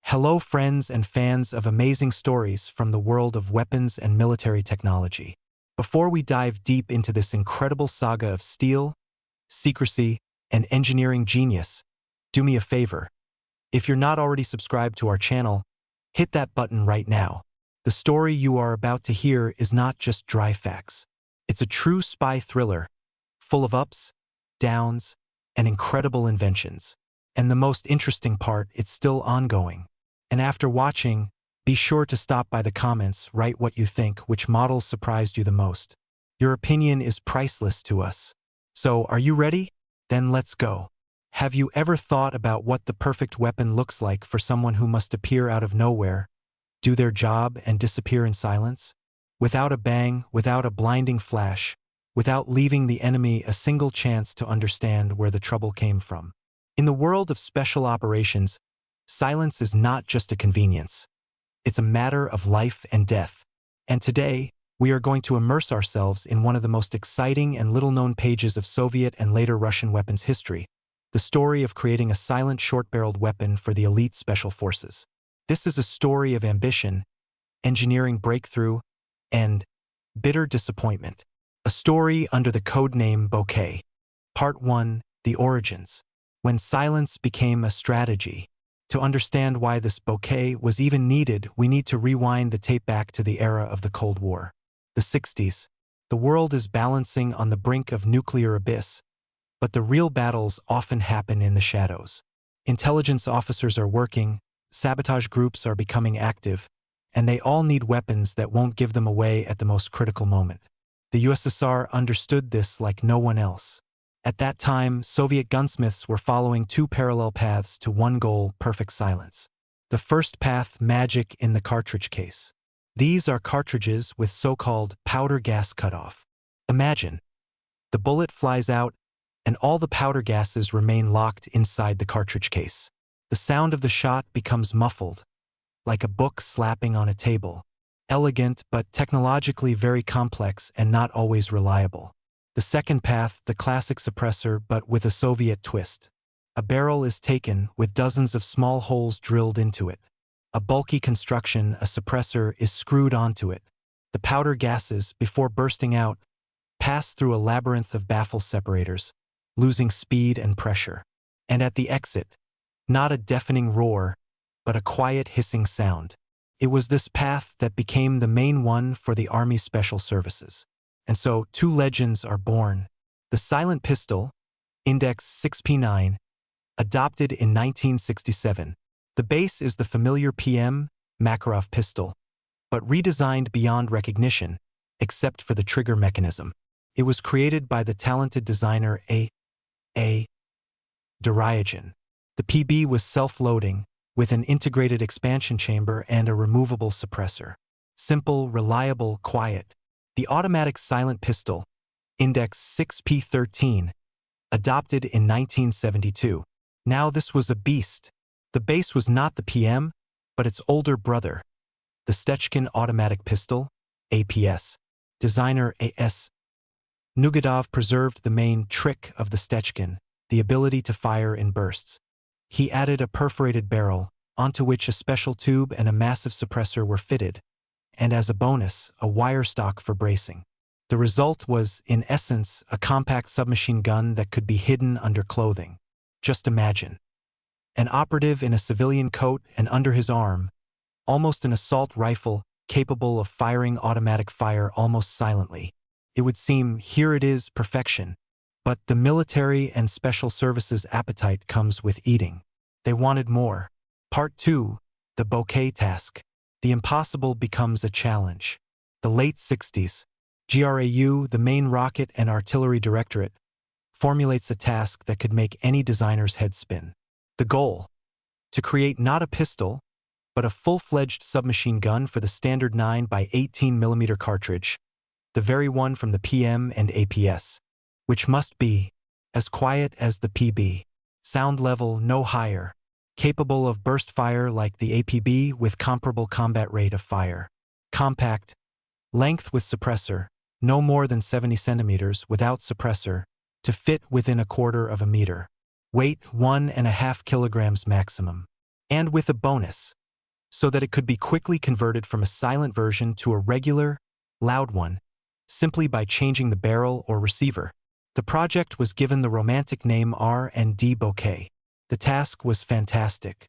Hello friends and fans of amazing stories from the world of weapons and military technology. Before we dive deep into this incredible saga of steel, secrecy, and engineering genius, do me a favor. If you're not already subscribed to our channel, hit that button right now. The story you are about to hear is not just dry facts. It's a true spy thriller, full of ups, downs, and incredible inventions. And the most interesting part, it's still ongoing. And after watching, be sure to stop by the comments, write what you think, which models surprised you the most. Your opinion is priceless to us. So, are you ready? Then let's go. Have you ever thought about what the perfect weapon looks like for someone who must appear out of nowhere, do their job, and disappear in silence? Without a bang, without a blinding flash, without leaving the enemy a single chance to understand where the trouble came from. In the world of special operations, silence is not just a convenience. It's a matter of life and death. And today, we are going to immerse ourselves in one of the most exciting and little-known pages of Soviet and later Russian weapons history, the story of creating a silent short-barreled weapon for the elite special forces. This is a story of ambition, engineering breakthrough, and bitter disappointment. A story under the codename Bouquet. Part 1, The Origins. When silence became a strategy. To understand why this bouquet was even needed, we need to rewind the tape back to the era of the Cold War. The 60s. The world is balancing on the brink of nuclear abyss, but the real battles often happen in the shadows. Intelligence officers are working, sabotage groups are becoming active, and they all need weapons that won't give them away at the most critical moment. The USSR understood this like no one else. At that time, Soviet gunsmiths were following two parallel paths to one goal: perfect silence. The first path, magic in the cartridge case. These are cartridges with so-called powder gas cutoff. Imagine, the bullet flies out, and all the powder gases remain locked inside the cartridge case. The sound of the shot becomes muffled, like a book slapping on a table. Elegant, but technologically very complex and not always reliable. The second path, the classic suppressor, but with a Soviet twist. A barrel is taken with dozens of small holes drilled into it. A bulky construction, a suppressor, is screwed onto it. The powder gases, before bursting out, pass through a labyrinth of baffle separators, losing speed and pressure. And at the exit, not a deafening roar, but a quiet hissing sound. It was this path that became the main one for the Army Special Services. And so, two legends are born. The silent pistol, Index 6P9, adopted in 1967. The base is the familiar PM, Makarov pistol, but redesigned beyond recognition, except for the trigger mechanism. It was created by the talented designer A. Dryagin. The PB was self-loading, with an integrated expansion chamber and a removable suppressor. Simple, reliable, quiet. The automatic silent pistol, Index 6P13, adopted in 1972. Now this was a beast. The base was not the PM, but its older brother, the Stechkin automatic pistol, APS. Designer A.S. Nugadov preserved the main trick of the Stechkin, the ability to fire in bursts. He added a perforated barrel, onto which a special tube and a massive suppressor were fitted, and as a bonus, a wire stock for bracing. The result was, in essence, a compact submachine gun that could be hidden under clothing. Just imagine. An operative in a civilian coat and under his arm, almost an assault rifle capable of firing automatic fire almost silently. It would seem, here it is, perfection. But the military and special services appetite comes with eating. They wanted more. Part 2, the bouquet task. The impossible becomes a challenge. The late 60s, GRAU, the main rocket and artillery directorate, formulates a task that could make any designer's head spin. The goal? To create not a pistol, but a full-fledged submachine gun for the standard 9x18mm cartridge, the very one from the PM and APS, which must be as quiet as the PB, sound level no higher, capable of burst fire like the APB with comparable combat rate of fire. Compact, length with suppressor, no more than 70 centimeters without suppressor, to fit within 1/4 of a meter. Weight 1.5 kilograms maximum. And with a bonus, so that it could be quickly converted from a silent version to a regular, loud one, simply by changing the barrel or receiver. The project was given the romantic name R&D Bouquet. The task was fantastic.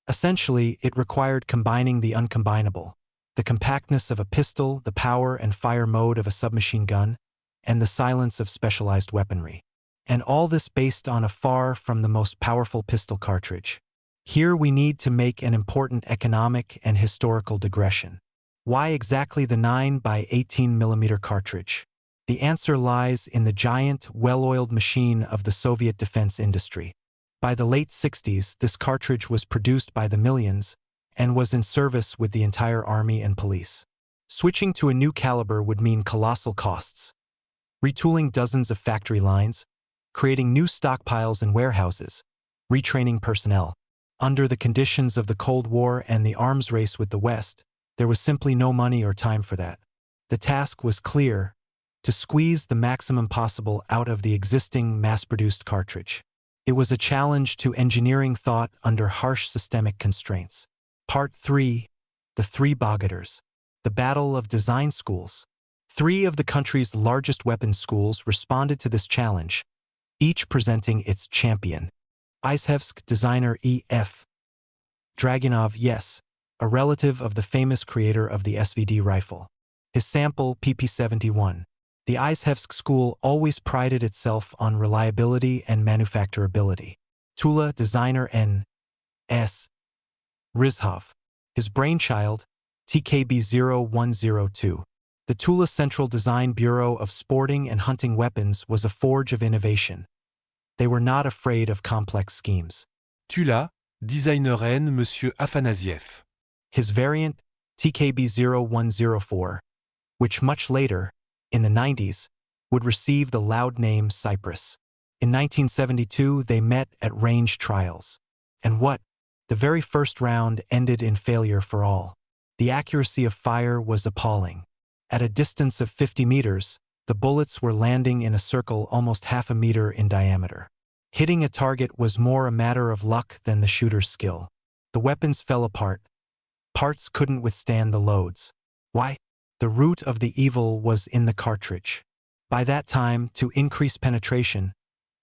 Essentially, it required combining the uncombinable, the compactness of a pistol, the power and fire mode of a submachine gun, and the silence of specialized weaponry. And all this based on a far from the most powerful pistol cartridge. Here we need to make an important economic and historical digression. Why exactly the 9x18mm cartridge? The answer lies in the giant, well-oiled machine of the Soviet defense industry. By the late 60s, this cartridge was produced by the millions and was in service with the entire army and police. Switching to a new caliber would mean colossal costs. Retooling dozens of factory lines, creating new stockpiles in warehouses, retraining personnel. Under the conditions of the Cold War and the arms race with the West, there was simply no money or time for that. The task was clear: to squeeze the maximum possible out of the existing mass-produced cartridge. It was a challenge to engineering thought under harsh systemic constraints. Part 3. The Three Bogaders. The Battle of Design Schools. 3 of the country's largest weapons schools responded to this challenge, each presenting its champion. Izhevsk designer E.F. Dragunov, yes, a relative of the famous creator of the SVD rifle. His sample, PP-71. The Izhevsk school always prided itself on reliability and manufacturability. Tula designer N.S. Rizhov. His brainchild, TKB-0102. The Tula Central Design Bureau of Sporting and Hunting Weapons was a forge of innovation. They were not afraid of complex schemes. Tula, designer N. Monsieur Afanasiev. His variant, TKB-0104, which much later, in the 90s, would receive the loud name Cypress. In 1972, they met at range trials. And what? The very first round ended in failure for all. The accuracy of fire was appalling. At a distance of 50 meters, the bullets were landing in a circle almost half a meter in diameter. Hitting a target was more a matter of luck than the shooter's skill. The weapons fell apart. Parts couldn't withstand the loads. Why? The root of the evil was in the cartridge. By that time, to increase penetration,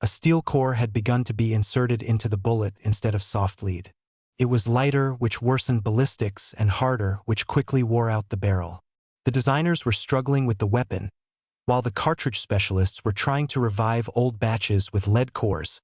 a steel core had begun to be inserted into the bullet instead of soft lead. It was lighter, which worsened ballistics, and harder, which quickly wore out the barrel. The designers were struggling with the weapon, while the cartridge specialists were trying to revive old batches with lead cores,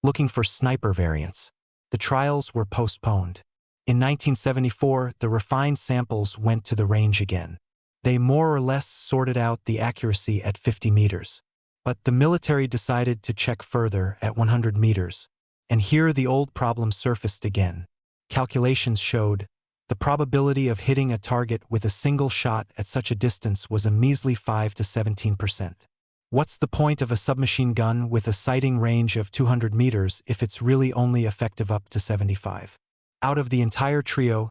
looking for sniper variants. The trials were postponed. In 1974, the refined samples went to the range again. They more or less sorted out the accuracy at 50 meters. But the military decided to check further at 100 meters. And here the old problem surfaced again. Calculations showed the probability of hitting a target with a single shot at such a distance was a measly 5 to 17%. What's the point of a submachine gun with a sighting range of 200 meters if it's really only effective up to 75? Out of the entire trio,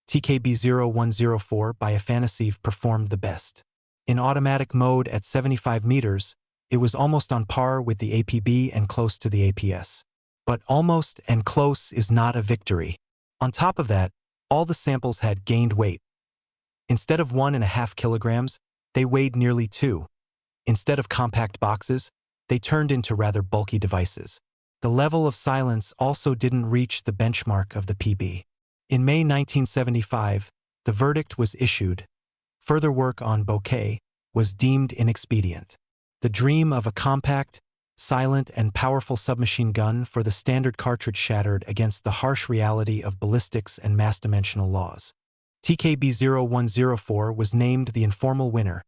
TKB-0104 by Afanasiev performed the best. In automatic mode at 75 meters, it was almost on par with the APB and close to the APS. But almost and close is not a victory. On top of that, all the samples had gained weight. Instead of 1.5 kilograms, they weighed nearly 2. Instead of compact boxes, they turned into rather bulky devices. The level of silence also didn't reach the benchmark of the PB. In May 1975, the verdict was issued. Further work on Bouquet was deemed inexpedient. The dream of a compact, silent and powerful submachine gun for the standard cartridge shattered against the harsh reality of ballistics and mass-dimensional laws. TKB-0104 was named the informal winner,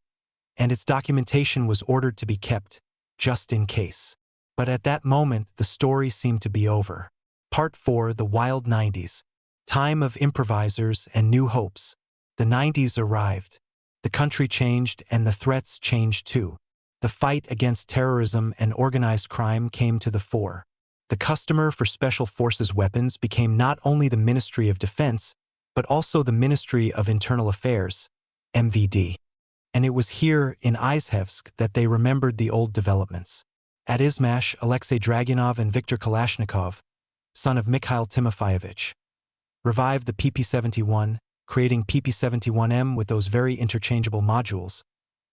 and its documentation was ordered to be kept, just in case. But at that moment, the story seemed to be over. Part 4, The Wild 90s. Time of improvisers and new hopes. The 90s arrived. The country changed and the threats changed too. The fight against terrorism and organized crime came to the fore. The customer for Special Forces weapons became not only the Ministry of Defense, but also the Ministry of Internal Affairs, MVD. And it was here, in Izhevsk, that they remembered the old developments. At Izmash, Alexei Dragunov and Viktor Kalashnikov, son of Mikhail Timofeyevich revived the PP-71, creating PP-71M with those very interchangeable modules.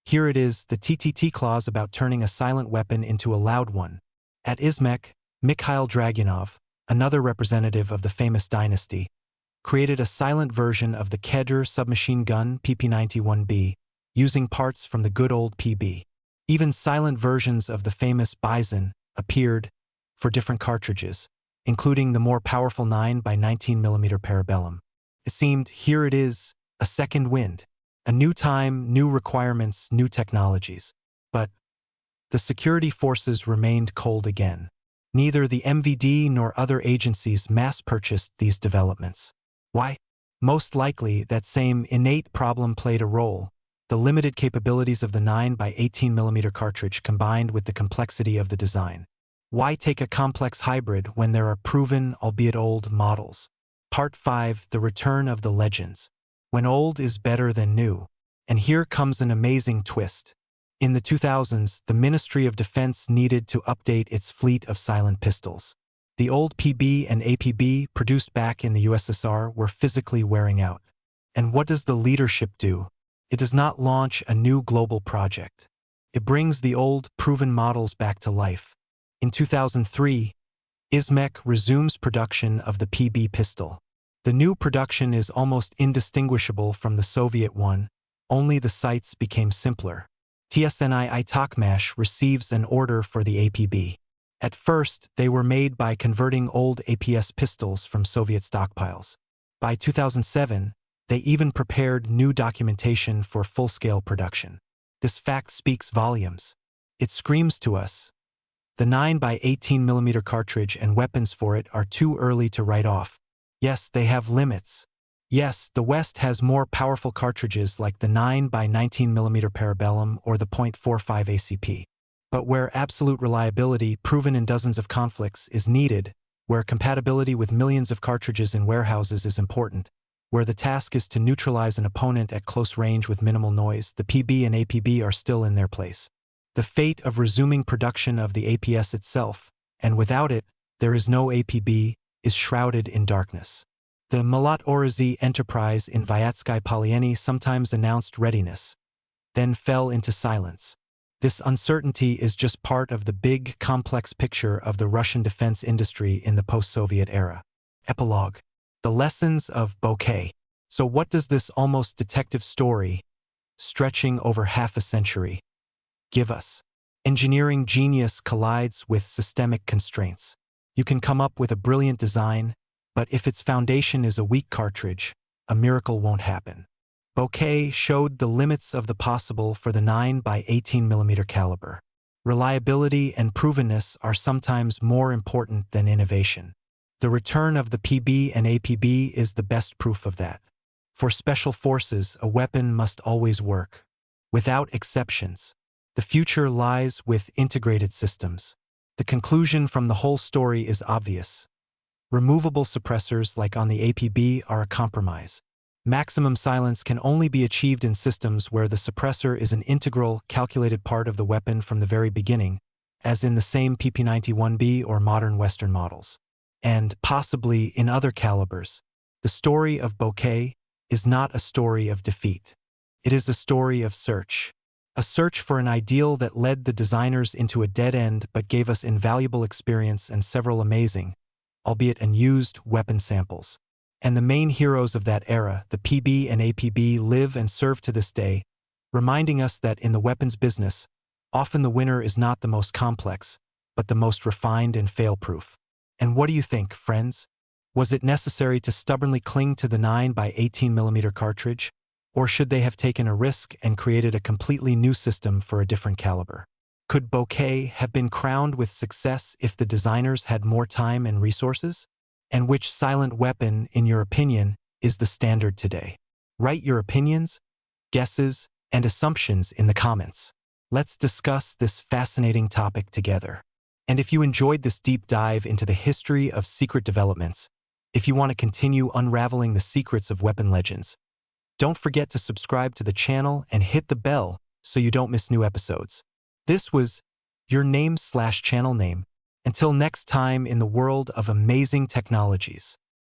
Here it is, the TTT clause about turning a silent weapon into a loud one. At Izmek, Mikhail Dragunov, another representative of the famous dynasty, created a silent version of the Kedr submachine gun PP-91B, using parts from the good old PB. Even silent versions of the famous Bison appeared for different cartridges, including the more powerful 9x19mm Parabellum. It seemed, here it is, a second wind. A new time, new requirements, new technologies. But the security forces remained cold again. Neither the MVD nor other agencies mass-purchased these developments. Why? Most likely, that same innate problem played a role. The limited capabilities of the 9x18mm cartridge combined with the complexity of the design. Why take a complex hybrid when there are proven, albeit old, models? Part 5, The Return of the Legends. When old is better than new. And here comes an amazing twist. In the 2000s, the Ministry of Defense needed to update its fleet of silent pistols. The old PB and APB produced back in the USSR were physically wearing out. And what does the leadership do? It does not launch a new global project. It brings the old, proven models back to life. In 2003, Izmek resumes production of the PB pistol. The new production is almost indistinguishable from the Soviet one, only the sights became simpler. TSNI Itakmash receives an order for the APB. At first, they were made by converting old APS pistols from Soviet stockpiles. By 2007, they even prepared new documentation for full-scale production. This fact speaks volumes. It screams to us. The 9x18mm cartridge and weapons for it are too early to write off. Yes, they have limits. Yes, the West has more powerful cartridges like the 9x19mm Parabellum or the .45 ACP. But where absolute reliability, proven in dozens of conflicts, is needed, where compatibility with millions of cartridges in warehouses is important, where the task is to neutralize an opponent at close range with minimal noise, the PB and APB are still in their place. The fate of resuming production of the APS itself, and without it, there is no APB, is shrouded in darkness. The Malat Orazi enterprise in Vyatsky Polyeni sometimes announced readiness, then fell into silence. This uncertainty is just part of the big, complex picture of the Russian defense industry in the post-Soviet era. Epilogue. The lessons of bouquet. So what does this almost detective story, stretching over half a century, give us? Engineering genius collides with systemic constraints. You can come up with a brilliant design, but if its foundation is a weak cartridge, a miracle won't happen. Bouquet showed the limits of the possible for the 9x18mm caliber. Reliability and provenness are sometimes more important than innovation. The return of the PB and APB is the best proof of that. For special forces, a weapon must always work, without exceptions. The future lies with integrated systems. The conclusion from the whole story is obvious. Removable suppressors like on the APB are a compromise. Maximum silence can only be achieved in systems where the suppressor is an integral, calculated part of the weapon from the very beginning, as in the same PP-91B or modern Western models. And, possibly in other calibers, the story of Bouquet is not a story of defeat. It is a story of search. A search for an ideal that led the designers into a dead end but gave us invaluable experience and several amazing, albeit unused, weapon samples. And the main heroes of that era, the PB and APB, live and serve to this day, reminding us that in the weapons business, often the winner is not the most complex, but the most refined and fail-proof. And what do you think, friends? Was it necessary to stubbornly cling to the 9x18mm cartridge? Or should they have taken a risk and created a completely new system for a different caliber? Could Bouquet have been crowned with success if the designers had more time and resources? And which silent weapon, in your opinion, is the standard today? Write your opinions, guesses, and assumptions in the comments. Let's discuss this fascinating topic together. And if you enjoyed this deep dive into the history of secret developments, if you want to continue unraveling the secrets of weapon legends, don't forget to subscribe to the channel and hit the bell so you don't miss new episodes. This was your name/channel name. Until next time in the world of amazing technologies.